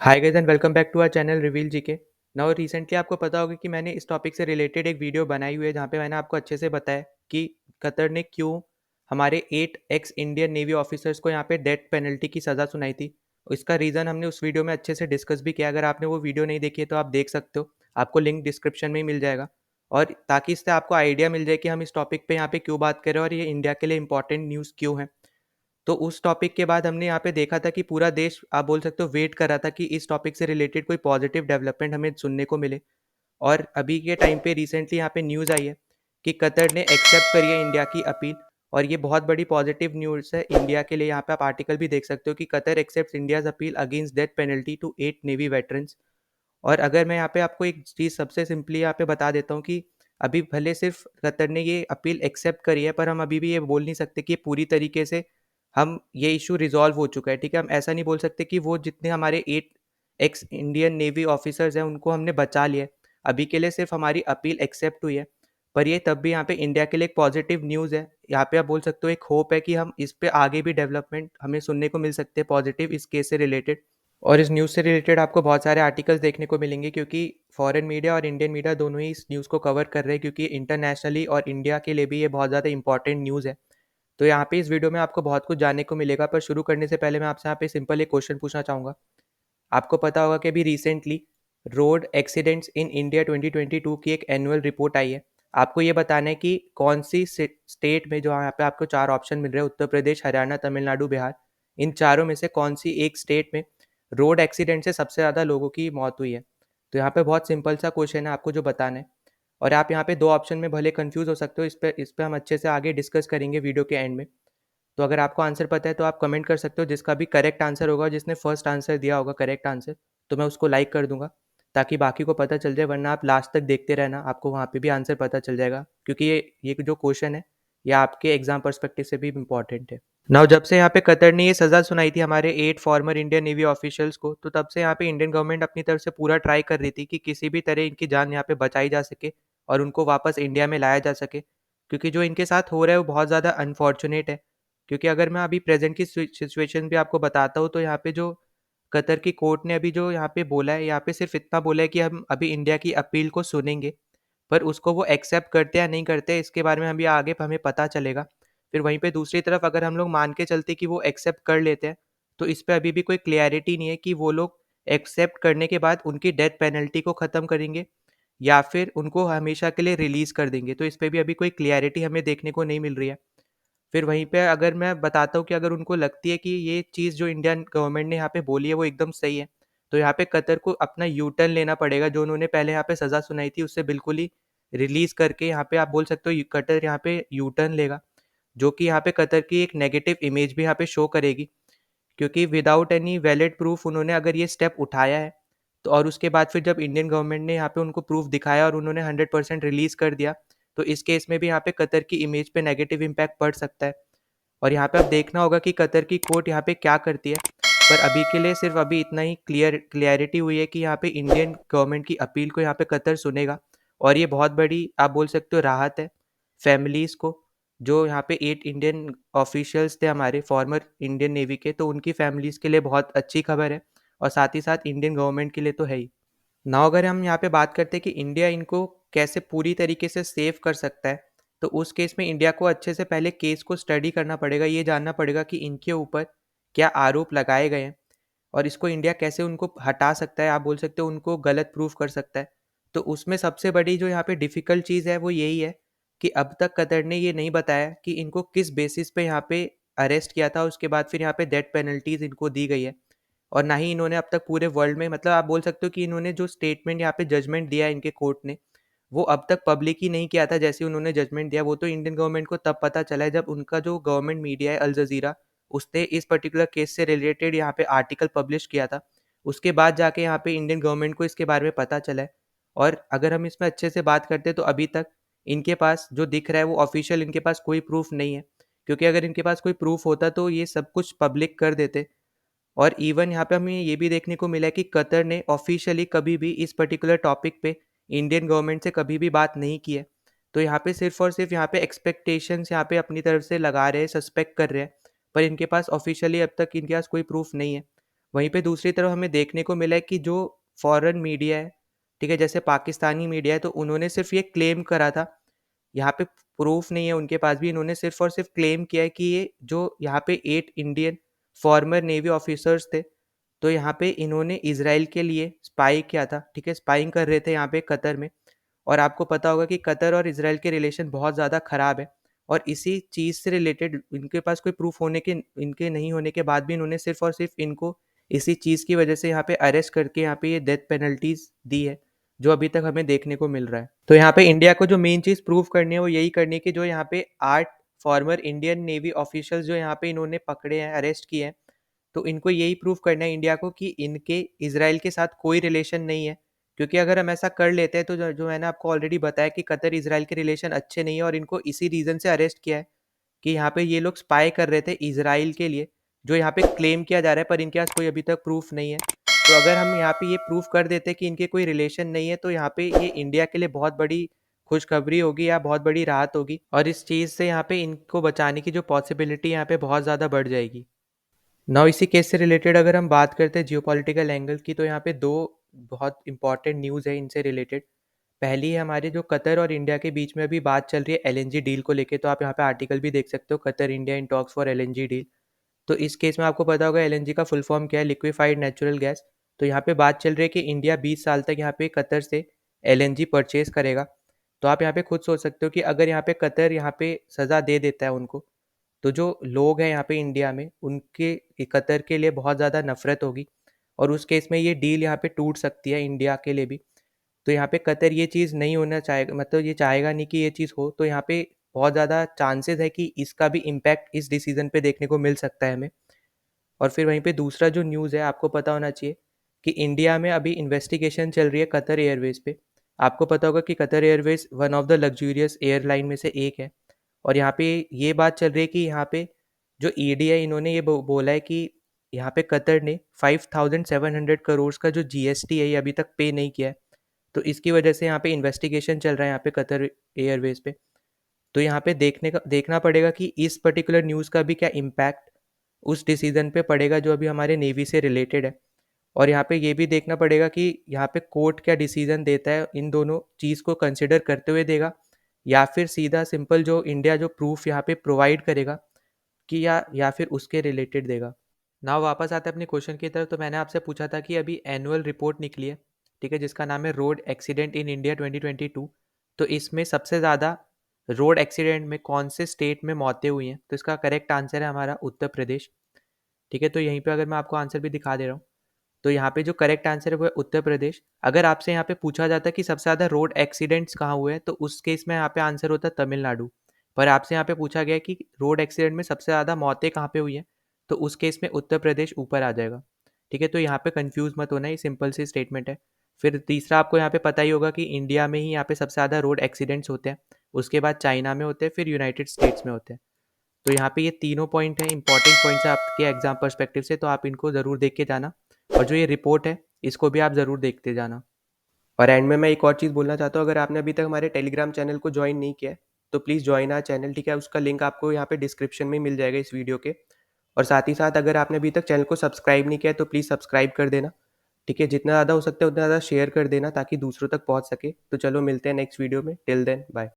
Hi guys and welcome back to our channel Reveal GK. Now recently आपको पता होगा कि मैंने इस टॉपिक से रिलेटेड एक वीडियो बनाई हुई है जहाँ पे मैंने आपको अच्छे से बताया कि कतर ने क्यों हमारे 8 एक्स इंडियन नेवी ऑफिसर्स को यहाँ पे डेथ पेनल्टी की सज़ा सुनाई थी। इसका रीज़न हमने उस वीडियो में अच्छे से डिस्कस भी किया। अगर आपने वो वीडियो नहीं देखी है तो आप देख सकते हो, आपको लिंक डिस्क्रिप्शन में ही मिल जाएगा। और ताकि इससे आपको आइडिया मिल जाए कि हम इस टॉपिक पे यहाँ पे क्यों बात कर रहे हैं और ये इंडिया के लिए इंपॉर्टेंट न्यूज़ क्यों है। तो उस टॉपिक के बाद हमने यहाँ पे देखा था कि पूरा देश आप बोल सकते हो वेट कर रहा था कि इस टॉपिक से रिलेटेड कोई पॉजिटिव डेवलपमेंट हमें सुनने को मिले। और अभी के टाइम पे रिसेंटली यहाँ पे न्यूज़ आई है कि कतर ने एक्सेप्ट करी है इंडिया की अपील। और ये बहुत बड़ी पॉजिटिव न्यूज़ है इंडिया के लिए। यहाँ पे आप आर्टिकल भी देख सकते हो कि Qatar accept India's appeal against death penalty to 8 navy veterans. और अगर मैं यहाँ पे आपको एक चीज़ सबसे सिंपली यहाँ पे बता देता हूँ कि अभी भले सिर्फ कतर ने ये अपील एक्सेप्ट करी है, पर हम अभी भी ये बोल नहीं सकते कि पूरी तरीके से हम ये इशू रिजॉल्व हो चुका है। ठीक है, हम ऐसा नहीं बोल सकते कि वो जितने हमारे 8 एक्स इंडियन नेवी ऑफिसर्स हैं उनको हमने बचा लिया है। अभी के लिए सिर्फ हमारी अपील एक्सेप्ट हुई है, पर ये तब भी यहाँ पे इंडिया के लिए एक पॉजिटिव न्यूज़ है। यहाँ पे आप बोल सकते हो एक होप है कि हम इस पे आगे भी डेवलपमेंट हमें सुनने को मिल सकते हैं पॉजिटिव इस केस से रिलेटेड। और इस न्यूज़ से रिलेटेड आपको बहुत सारे आर्टिकल्स देखने को मिलेंगे क्योंकि फॉरेन मीडिया और इंडियन मीडिया दोनों ही इस न्यूज़ को कवर कर रहे हैं, क्योंकि इंटरनेशनली और इंडिया के लिए भी ये बहुत ज़्यादा इंपॉर्टेंट न्यूज़ है। तो यहाँ पे इस वीडियो में आपको बहुत कुछ जानने को मिलेगा, पर शुरू करने से पहले मैं आपसे यहाँ पे सिंपल एक क्वेश्चन पूछना चाहूँगा। आपको पता होगा कि अभी recently road accidents in India 2022 की एक एनुअल रिपोर्ट आई है। आपको ये बताना है कि कौन सी स्टेट में, जो यहाँ पे आपको चार ऑप्शन मिल रहे हैं, उत्तर प्रदेश, हरियाणा, तमिलनाडु, बिहार, इन चारों में से कौन सी एक स्टेट में रोड एक्सीडेंट से सबसे ज़्यादा लोगों की मौत हुई है। तो यहाँ पे बहुत सिंपल सा क्वेश्चन है आपको जो बताना है। और आप यहाँ पे दो ऑप्शन में भले कंफ्यूज हो सकते हो, इस पे हम अच्छे से आगे डिस्कस करेंगे वीडियो के एंड में। तो अगर आपको आंसर पता है तो आप कमेंट कर सकते हो। जिसका भी करेक्ट आंसर होगा, जिसने फर्स्ट आंसर दिया होगा करेक्ट आंसर, तो मैं उसको लाइक कर दूंगा ताकि बाकी को पता चल जाए। वरना आप लास्ट तक देखते रहना, आपको वहाँ पे भी आंसर पता चल जाएगा, क्योंकि ये जो क्वेश्चन है ये आपके एग्जाम पर्सपेक्टिव से भी इम्पॉर्टेंट है। नाउ जब से यहाँ पे कतर ने ये सज़ा सुनाई थी हमारे 8 फॉर्मर इंडियन नेवी ऑफिशियल्स को, तो तब से यहाँ पे इंडियन गवर्नमेंट अपनी तरफ से पूरा ट्राई कर रही थी कि किसी भी तरह इनकी जान यहाँ पे बचाई जा सके और उनको वापस इंडिया में लाया जा सके। क्योंकि जो इनके साथ हो रहा है वो बहुत ज़्यादा अनफॉर्चुनेट है। क्योंकि अगर मैं अभी प्रेजेंट की सिचुएशन भी आपको बताता हूँ, तो यहाँ पे जो कतर की कोर्ट ने अभी जो यहाँ पे बोला है, यहाँ पे सिर्फ इतना बोला है कि हम अभी इंडिया की अपील को सुनेंगे, पर उसको वो एक्सेप्ट करते या नहीं करते इसके बारे में अभी आगे हमें पता चलेगा। फिर वहीं पे दूसरी तरफ अगर हम लोग मान के चलते कि वो एक्सेप्ट कर लेते हैं, तो इस पे अभी भी कोई क्लियरिटी नहीं है कि वो लोग एक्सेप्ट करने के बाद उनकी डेथ पेनल्टी को ख़त्म करेंगे या फिर उनको हमेशा के लिए रिलीज़ कर देंगे। तो इस पे भी अभी कोई क्लियरिटी हमें देखने को नहीं मिल रही है। फिर वहीं पे अगर मैं बताता हूँ कि अगर उनको लगती है कि ये चीज़ जो इंडियन गवर्नमेंट ने यहाँ पे बोली है वो एकदम सही है, तो यहाँ पे कतर को अपना यू टर्न लेना पड़ेगा। जो उन्होंने पहले यहाँ पे सज़ा सुनाई थी उससे बिल्कुल ही रिलीज़ करके यहाँ पे आप बोल सकते हो कतर यहाँ पे यू टर्न लेगा, जो कि यहाँ पे कतर की एक नेगेटिव इमेज भी यहाँ पे शो करेगी। क्योंकि विदाउट एनी वैलिड प्रूफ उन्होंने अगर ये स्टेप उठाया है, तो और उसके बाद फिर जब इंडियन गवर्नमेंट ने यहाँ पे उनको प्रूफ दिखाया और उन्होंने 100% रिलीज़ कर दिया, तो इस केस में भी यहाँ पे कतर की इमेज पे नेगेटिव इम्पैक्ट पड़ सकता है। और यहाँ पे अब देखना होगा कि कतर की कोर्ट यहाँ पे क्या करती है। पर अभी के लिए सिर्फ अभी इतना ही क्लियरिटी हुई है कि यहाँ पे इंडियन गवर्नमेंट की अपील को यहाँ पे कतर सुनेगा। और ये बहुत बड़ी आप बोल सकते हो राहत है फैमिलीज़ को। जो यहाँ पे 8 इंडियन ऑफिशियल्स थे हमारे फॉर्मर इंडियन नेवी के, तो उनकी फैमिलीज़ के लिए बहुत अच्छी खबर है और साथ ही साथ इंडियन गवर्नमेंट के लिए तो है ही। नाउ अगर हम यहाँ पे बात करते हैं कि इंडिया इनको कैसे पूरी तरीके से सेव कर सकता है, तो उस केस में इंडिया को अच्छे से पहले केस को स्टडी करना पड़ेगा। ये जानना पड़ेगा कि इनके ऊपर क्या आरोप लगाए गए हैं और इसको इंडिया कैसे उनको हटा सकता है, आप बोल सकते हो उनको गलत प्रूफ कर सकता है। तो उसमें सबसे बड़ी जो यहाँ पे डिफ़िकल्ट चीज़ है वो यही है कि अब तक कतर ने ये नहीं बताया कि इनको किस बेसिस पे यहाँ पे अरेस्ट किया था, उसके बाद फिर यहाँ पे डेथ पेनल्टीज़ इनको दी गई है। और ना ही इन्होंने अब तक पूरे वर्ल्ड में, मतलब आप बोल सकते हो कि इन्होंने जो स्टेटमेंट यहाँ पे जजमेंट दिया है इनके कोर्ट ने, वो अब तक पब्लिक ही नहीं किया था। जैसे उन्होंने जजमेंट दिया वो तो इंडियन गवर्नमेंट को तब पता चला है जब उनका जो गवर्नमेंट मीडिया है अल जजीरा, उसने इस पर्टिकुलर केस से रिलेटेड यहाँ पे आर्टिकल पब्लिश किया था। उसके बाद जाके यहाँ पे इंडियन गवर्नमेंट को इसके बारे में पता चला है। और अगर हम इसमें अच्छे से बात करते हैं तो अभी तक इनके पास जो दिख रहा है वो ऑफिशियल इनके पास कोई प्रूफ नहीं है। क्योंकि अगर इनके पास कोई प्रूफ होता तो ये सब कुछ पब्लिक कर देते। और इवन यहाँ पे हमें ये भी देखने को मिला है कि कतर ने ऑफिशियली कभी भी इस पर्टिकुलर टॉपिक पे इंडियन गवर्नमेंट से कभी भी बात नहीं की है। तो यहाँ पे सिर्फ और सिर्फ यहाँ पे एक्सपेक्टेशंस यहाँ पे अपनी तरफ से लगा रहे हैं, सस्पेक्ट कर रहे हैं, पर इनके पास ऑफिशियली अब तक इनके पास कोई प्रूफ नहीं है। वहीं पे दूसरी तरफ हमें देखने को मिला है कि जो फॉरेन मीडिया है, ठीक है, जैसे पाकिस्तानी मीडिया है, तो उन्होंने सिर्फ ये क्लेम करा था, यहाँ पे प्रूफ नहीं है उनके पास भी, इन्होंने सिर्फ और सिर्फ क्लेम किया है कि ये जो यहाँ पे 8 इंडियन फॉर्मर नेवी ऑफिसर्स थे, तो यहाँ पे इन्होंने इसराइल के लिए स्पाई किया था, ठीक है, स्पाइंग कर रहे थे यहाँ पे कतर में। और आपको पता होगा कि कतर और इसराइल के रिलेशन बहुत ज़्यादा ख़राब है, और इसी चीज़ से रिलेटेड इनके पास कोई प्रूफ होने के, इनके नहीं होने के बाद भी इन्होंने सिर्फ और सिर्फ इनको इसी चीज़ की वजह से यहाँ पे अरेस्ट करके यहाँ पे ये डेथ पेनल्टीज दी है, जो अभी तक हमें देखने को मिल रहा है। तो यहाँ पे इंडिया को जो मेन चीज़ प्रूव करनी है वो यही करनी है कि जो यहाँ पे 8 फॉर्मर इंडियन नेवी ऑफिशियल्स जो यहाँ पे इन्होंने पकड़े हैं, अरेस्ट किए हैं, तो इनको यही प्रूव करना है इंडिया को कि इनके इसराइल के साथ कोई रिलेशन नहीं है। क्योंकि अगर हम ऐसा कर लेते हैं तो जो मैंने आपको ऑलरेडी बताया कि कतर इसराइल के रिलेशन अच्छे नहीं है, और इनको इसी रीज़न से अरेस्ट किया है कि यहाँ पे ये लोग स्पाई कर रहे थे इसराइल के लिए, जो यहाँ पे क्लेम किया जा रहा है, पर इनके पास कोई अभी तक प्रूफ नहीं है। तो अगर हम यहाँ पे ये प्रूफ कर देते कि इनके कोई रिलेशन नहीं है, तो यहाँ पे ये इंडिया के लिए बहुत बड़ी खुशखबरी होगी या बहुत बड़ी राहत होगी, और इस चीज़ से यहाँ पे इनको बचाने की जो पॉसिबिलिटी यहाँ पे बहुत ज़्यादा बढ़ जाएगी। नाउ इसी केस से रिलेटेड अगर हम बात करते हैं जियोपॉलिटिकल एंगल की, तो यहाँ पे दो बहुत इंपॉर्टेंट न्यूज़ है इनसे रिलेटेड। पहली है हमारे जो कतर और इंडिया के बीच में अभी बात चल रही है एलएनजी डील को लेके, तो आप यहाँ पे आर्टिकल भी देख सकते हो, Qatar India in talks for LNG deal. तो इस केस में आपको पता होगा एलएनजी का फुल फॉर्म क्या है, लिक्विफाइड नेचुरल गैस। तो यहाँ पे बात चल रही है कि इंडिया 20 साल तक यहाँ पे कतर से एलएनजी परचेज करेगा। तो आप यहाँ पे खुद सोच सकते हो कि अगर यहाँ पे कतर यहाँ पे सज़ा दे देता है उनको, तो जो लोग हैं यहाँ पे इंडिया में, उनके कतर के लिए बहुत ज़्यादा नफरत होगी, और उस केस में ये डील यहाँ पे टूट सकती है इंडिया के लिए भी। तो यहाँ पे कतर ये चीज़ नहीं होना चाहेगा, मतलब ये चाहेगा नहीं कि ये चीज़ हो, तो यहाँ पे बहुत ज़्यादा चांसेस है कि इसका भी इम्पैक्ट इस डिसीजन पे देखने को मिल सकता है हमें। और फिर वहीं पे दूसरा जो न्यूज़ है आपको पता होना चाहिए कि इंडिया में अभी इन्वेस्टिगेशन चल रही है कतर एयरवेज पे। आपको पता होगा कि Qatar Airways one of the luxurious airline में से एक है, और यहाँ पे ये बात चल रही है कि यहाँ पे जो ईडी है, इन्होंने ये बोला है कि यहाँ पे कतर ने 5,700 करोड़ का जो जीएसटी है ये अभी तक पे नहीं किया है। तो इसकी वजह से यहाँ पे इन्वेस्टिगेशन चल रहा है यहाँ पे कतर एयरवेज पे। तो यहाँ पे देखना पड़ेगा कि इस पर्टिकुलर न्यूज़ का भी क्या इम्पैक्ट उस डिसीजन पे पड़ेगा जो अभी हमारे नेवी से रिलेटेड है। और यहाँ पे ये भी देखना पड़ेगा कि यहाँ पे कोर्ट क्या डिसीजन देता है, इन दोनों चीज़ को कंसिडर करते हुए देगा, या फिर सीधा सिंपल जो इंडिया जो प्रूफ यहाँ पे प्रोवाइड करेगा कि या फिर उसके रिलेटेड देगा। ना वापस आते हैं अपने क्वेश्चन की तरफ। तो मैंने आपसे पूछा था कि अभी एनुअल रिपोर्ट निकली है, ठीक है, जिसका नाम है रोड एक्सीडेंट इन इंडिया 2022। तो इसमें सबसे ज़्यादा रोड एक्सीडेंट में कौन से स्टेट में मौतें हुई हैं, तो इसका करेक्ट आंसर है हमारा उत्तर प्रदेश। ठीक है, तो यहीं पे अगर मैं आपको आंसर भी दिखा दे रहा हूँ, तो यहाँ पे जो करेक्ट आंसर है वो है उत्तर प्रदेश। अगर आपसे यहाँ पे पूछा जाता है कि सबसे ज़्यादा रोड एक्सीडेंट्स कहाँ हुए हैं, तो उस केस में यहाँ पे आंसर होता है तमिलनाडु। पर आपसे यहाँ पे पूछा गया है कि रोड एक्सीडेंट में सबसे ज़्यादा मौतें कहाँ पे हुई हैं, तो उस केस में उत्तर प्रदेश ऊपर आ जाएगा। ठीक है, तो यहाँ पे कंफ्यूज मत होना, ये सिंपल सी स्टेटमेंट है। फिर तीसरा आपको यहाँ पे पता ही होगा कि इंडिया में ही यहाँ पे सबसे ज़्यादा रोड एक्सीडेंट्स होते हैं, उसके बाद चाइना में होते हैं, फिर यूनाइटेड स्टेट्स में होते हैं। तो यहाँ पे ये तीनों पॉइंट हैं, इंपॉर्टेंट पॉइंट्स है आपके एग्जाम पर्सपेक्टिव से, तो आप इनको ज़रूर देख के जाना। और जो ये रिपोर्ट है इसको भी आप ज़रूर देखते जाना। और एंड में मैं एक और चीज़ बोलना चाहता हूँ, अगर आपने अभी तक हमारे टेलीग्राम चैनल को ज्वाइन नहीं किया है, तो प्लीज़ ज्वाइन आवर चैनल, ठीक है, उसका लिंक आपको यहाँ पे डिस्क्रिप्शन में मिल जाएगा इस वीडियो के। और साथ ही साथ अगर आपने अभी तक चैनल को सब्सक्राइब नहीं किया है तो प्लीज़ सब्सक्राइब कर देना, ठीक है, जितना ज़्यादा हो सकता है उतना ज़्यादा शेयर कर देना ताकि दूसरों तक पहुँच सके। तो चलो मिलते हैं नेक्स्ट वीडियो में, टिल देन बाय।